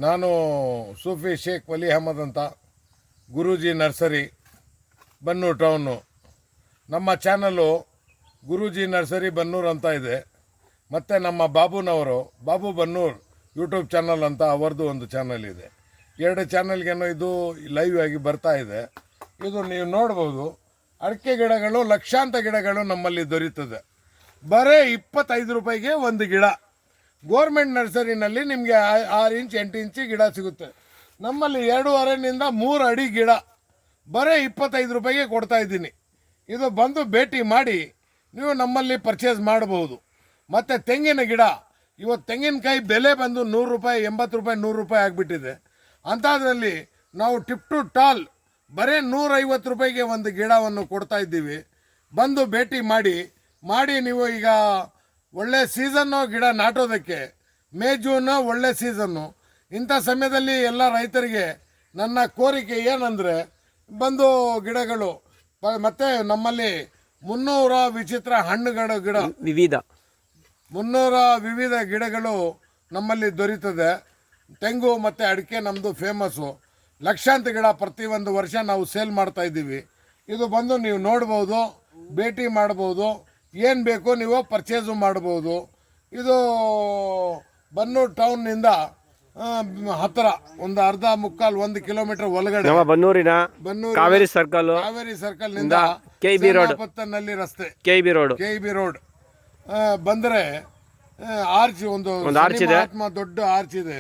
ನಾನು ಸೂಫಿ ಶೇಖ್ ವಲಿ ಅಹಮದ್ ಅಂತ, Guruji nursery, Bannur town. ನಮ್ಮ ಚಾನಲ್ಲು ಗುರೂಜಿ ನರ್ಸರಿ ಬನ್ನೂರು ಅಂತ ಇದೆ. ಮತ್ತು ನಮ್ಮ ಬಾಬು ಬನ್ನೂರು ಯೂಟ್ಯೂಬ್ ಚಾನಲ್ ಅಂತ ಅವರದ್ದು ಒಂದು ಚಾನಲ್ ಇದೆ. 2 ಚಾನಲ್ಗೇನೋ ಇದು ಲೈವ್ ಆಗಿ ಬರ್ತಾ ಇದೆ. ಇದು ನೀವು ನೋಡ್ಬೋದು. ಅಡಿಕೆ ಗಿಡಗಳು, ಲಕ್ಷಾಂತರ ಗಿಡಗಳು ನಮ್ಮಲ್ಲಿ ದೊರೀತದೆ. ಬರೀ 25 ರೂಪಾಯಿಗೆ ಒಂದು ಗಿಡ. ಗೋರ್ಮೆಂಟ್ ನರ್ಸರಿನಲ್ಲಿ ನಿಮಗೆ 6 ಇಂಚ್ 8 ಇಂಚಿ ಗಿಡ ಸಿಗುತ್ತೆ. ನಮ್ಮಲ್ಲಿ 2.5 3 ಅಡಿ ಗಿಡ ಬರೀ 25 ರೂಪಾಯಿಗೆ ಕೊಡ್ತಾ ಇದ್ದೀನಿ. ಇದು ಬಂದು ಭೇಟಿ ಮಾಡಿ ನೀವು ನಮ್ಮಲ್ಲಿ ಪರ್ಚೇಸ್ ಮಾಡಬಹುದು. ಮತ್ತು ತೆಂಗಿನ ಗಿಡ, ಇವತ್ತು ತೆಂಗಿನಕಾಯಿ ಬೆಲೆ ಬಂದು 100 ರೂಪಾಯಿ, 80 ರೂಪಾಯಿ, 100 ರೂಪಾಯಿ ಆಗಿಬಿಟ್ಟಿದೆ. ಅಂಥದ್ರಲ್ಲಿ ನಾವು ಟಿಪ್ ಟು ಟಾಲ್ ಬರೀ 150 ರೂಪಾಯಿಗೆ ಒಂದು ಗಿಡವನ್ನು ಕೊಡ್ತಾ ಇದ್ದೀವಿ. ಬಂದು ಭೇಟಿ ಮಾಡಿ ನೀವು ಈಗ ಒಳ್ಳೆ ಸೀಸನ್ನು ಗಿಡ ನಾಟೋದಕ್ಕೆ. ಮೇ ಜೂನು ಒಳ್ಳೆ ಸೀಸನ್ನು. ಇಂಥ ಸಮಯದಲ್ಲಿ ಎಲ್ಲ ರೈತರಿಗೆ ನನ್ನ ಕೋರಿಕೆ ಏನಂದರೆ, ಬಂದು ಗಿಡಗಳು ಮತ್ತು ನಮ್ಮಲ್ಲಿ 300 ವಿಚಿತ್ರ ಹಣ್ಣುಗಳ ಗಿಡ, 300 ವಿವಿಧ ಗಿಡಗಳು ನಮ್ಮಲ್ಲಿ ದೊರೀತದೆ. ತೆಂಗು ಮತ್ತು ಅಡಿಕೆ ನಮ್ಮದು ಫೇಮಸ್ಸು. ಲಕ್ಷಾಂತರ ಗಿಡ ಪ್ರತಿ ಒಂದು ವರ್ಷ ನಾವು ಸೇಲ್ ಮಾಡ್ತಾ ಇದ್ದೀವಿ. ಇದು ಬಂದು ನೀವು ನೋಡ್ಬೋದು, ಭೇಟಿ ಮಾಡ್ಬೋದು, ಏನು ಬೇಕೋ ನೀವು ಪರ್ಚೇಸು ಮಾಡ್ಬೋದು. ಇದು ಬನ್ನೂರು ಟೌನ್ನಿಂದ ಹತ್ತಿರ ಒಂದು ಅರ್ಧ ಮುಕ್ಕಾಲು 1 ಕಿಲೋಮೀಟರ್ ಒಳಗಡೆ ಬನ್ನೂರಿನ ಕಾವೇರಿ ಸರ್ಕಲ್ನಿಂದ ನಲ್ಲಿ ರಸ್ತೆ KIB ರೋಡ್ ಬಂದರೆ ಆರ್ಚ್ ಒಂದು ದೊಡ್ಡ ಆರ್ಚ್ ಇದೆ.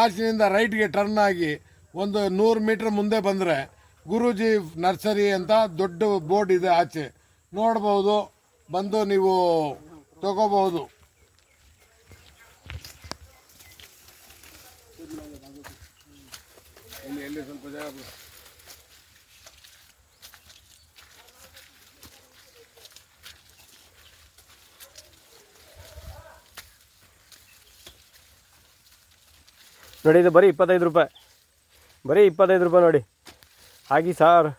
ಆರ್ಚ್ನಿಂದ ರೈಟ್ಗೆ ಟರ್ನ್ ಆಗಿ ಒಂದು 100 ಮೀಟರ್ ಮುಂದೆ ಬಂದರೆ ಗುರೂಜಿ ನರ್ಸರಿ ಅಂತ ದೊಡ್ಡ ಬೋರ್ಡ್ ಇದೆ. ಆಚೆ ನೋಡ್ಬೋದು, ಬಂದು ನೀವು ತಗೋಬಹುದು. ಸ್ವಲ್ಪ ಜಾಗ ನೋಡಿ. ಇದು ಬರೀ 25 ರೂಪಾಯಿ, ಬರೀ 25 ರೂಪಾಯಿ ನೋಡಿ. ಹಾಗೆ ಸಾರ್,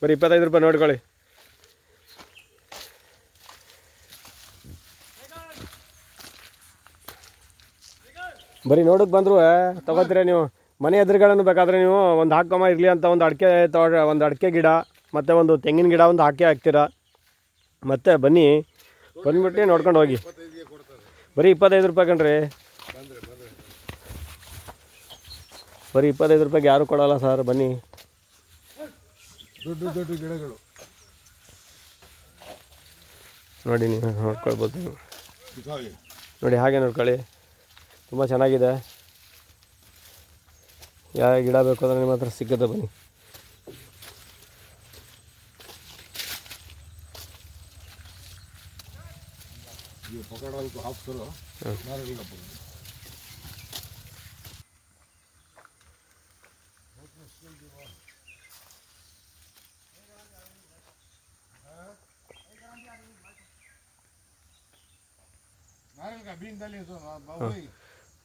ಬರೀ 25 ರೂಪಾಯಿ ನೋಡ್ಕೊಳ್ಳಿ. ಬರೀ ನೋಡಕ್ಕೆ ಬಂದರೂ ತಗೋತೀರ ನೀವು. ಮನೆ ಎದುರುಗಳನ್ನು ಬೇಕಾದರೆ ನೀವು ಒಂದು ಹಾಕಮ್ಮ ಇರಲಿ ಅಂತ ಒಂದು ಅಡಿಕೆ ಗಿಡ ಮತ್ತು ಒಂದು ತೆಂಗಿನ ಗಿಡ ಒಂದು ಹಾಕ್ತೀರಾ. ಮತ್ತು ಬಂದ್ಬಿಟ್ಟು ನೋಡ್ಕೊಂಡು ಹೋಗಿ. ಬರೀ 25 ರೂಪಾಯಿ ಕಣ್ರಿ. ಬರೀ 25 ರೂಪಾಯಿಗೆ ಯಾರು ಕೊಡೋಲ್ಲ ಸರ್. ಬನ್ನಿ. ದೊಡ್ಡ ಗಿಡಗಳು ನೋಡಿ, ನೀವು ನೋಡ್ಕೊಳ್ಬೋದು. ನೋಡಿ, ಹಾಗೆ ನೋಡ್ಕೊಳ್ಳಿ, ತುಂಬ ಚೆನ್ನಾಗಿದೆ. ಯಾವ ಗಿಡ ಬೇಕು ಅಂದರೆ ನಿಮ್ಮ ಹತ್ರ ಸಿಗುತ್ತೆ. ಬನ್ನಿ.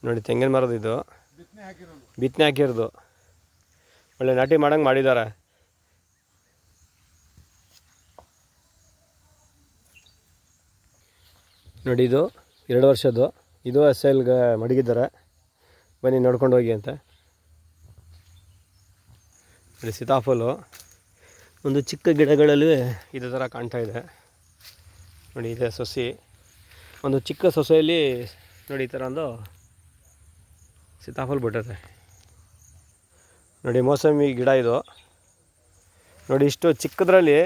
ನೋಡಿ, ತೆಂಗಿನ ಮರದ ಇದು ಬಿತ್ತನೆ ಹಾಕಿರೋದು. ಒಳ್ಳೆ ನಾಟಿ ಮಾಡಂಗೆ ಮಾಡಿದ್ದಾರೆ. ನೋಡಿ, ಇದು 2 ವರ್ಷದ್ದು. ಇದು SLಗೆ ಮಡಗಿದ್ದಾರೆ. ಬನ್ನಿ ನೋಡ್ಕೊಂಡು ಹೋಗಿ ಅಂತ. ನೋಡಿ, ಸೀತಾಫಲು ಒಂದು ಚಿಕ್ಕ ಗಿಡಗಳಲ್ಲಿ ಇದೇ ಥರ ಕಾಣ್ತಾ ಇದೆ. ನೋಡಿ, ಇದೆ ಸೊಸಿ. ಒಂದು ಚಿಕ್ಕ ಸೊಸೆಯಲ್ಲಿ ನೋಡಿ ಈ ಥರ ಒಂದು ಸೀತಾಫಲ ಬಿಟ್ಟೈತೆ. ನೋಡಿ, ಮೋಸಂಬಿ ಗಿಡ ಇದು. ನೋಡಿ, ಇಷ್ಟು ಚಿಕ್ಕದ್ರಲ್ಲಿ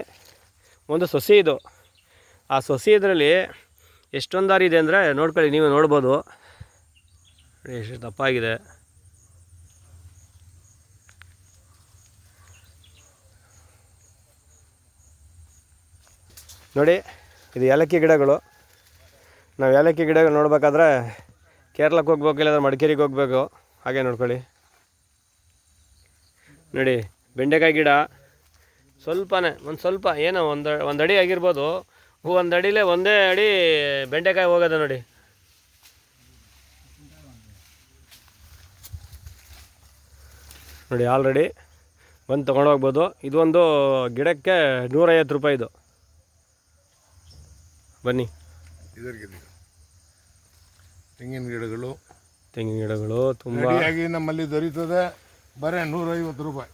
ಒಂದು ಸೊಸೆ ಇದು. ಆ ಸೊಸೆ ಇದರಲ್ಲಿ ಎಷ್ಟೊಂದಾರಿ ಇದೆ ಅಂದರೆ ನೋಡ್ಕೊಳ್ಳಿ, ನೀವು ನೋಡ್ಬೋದು. ನೋಡಿ, ಎಷ್ಟು ದಪ್ಪ ಆಗಿದೆ. ನೋಡಿ, ಇದು ಏಲಕ್ಕಿ ಗಿಡಗಳು. ನಾವು ಏಲಕ್ಕಿ ಗಿಡಗಳು ನೋಡ್ಬೇಕಾದ್ರೆ ಕೇರಳಕ್ಕೆ ಹೋಗ್ಬೇಕು, ಇಲ್ಲಾಂದ್ರೆ ಮಡಿಕೇರಿಗೆ ಹೋಗಬೇಕು. ಹಾಗೆ ನೋಡ್ಕೊಳ್ಳಿ. ನೋಡಿ, ಬೆಂಡೆಕಾಯಿ ಗಿಡ ಸ್ವಲ್ಪನೇ, ಒಂದು ಸ್ವಲ್ಪ ಏನೋ ಒಂದು ಅಡಿ ಆಗಿರ್ಬೋದು. ಒಂದು ಅಡಿಲೇ ಒಂದೇ ಅಡಿ ಬೆಂಡೆಕಾಯಿ ಹೋಗೋದು ನೋಡಿ. ನೋಡಿ ಆಲ್ರೆಡಿ ಬಂದು ತೊಗೊಂಡೋಗ್ಬೋದು. ಇದು ಒಂದು ಗಿಡಕ್ಕೆ 150 ರೂಪಾಯಿ ಇದು. ಬನ್ನಿ. ಇದರಿಗೆ ತೆಂಗಿನ ಗಿಡಗಳು ತುಂಬ ರೆಡಿಯಾಗಿ ನಮ್ಮಲ್ಲಿ ದೊರೀತದೆ. ಬರೀ 150 ರೂಪಾಯಿ.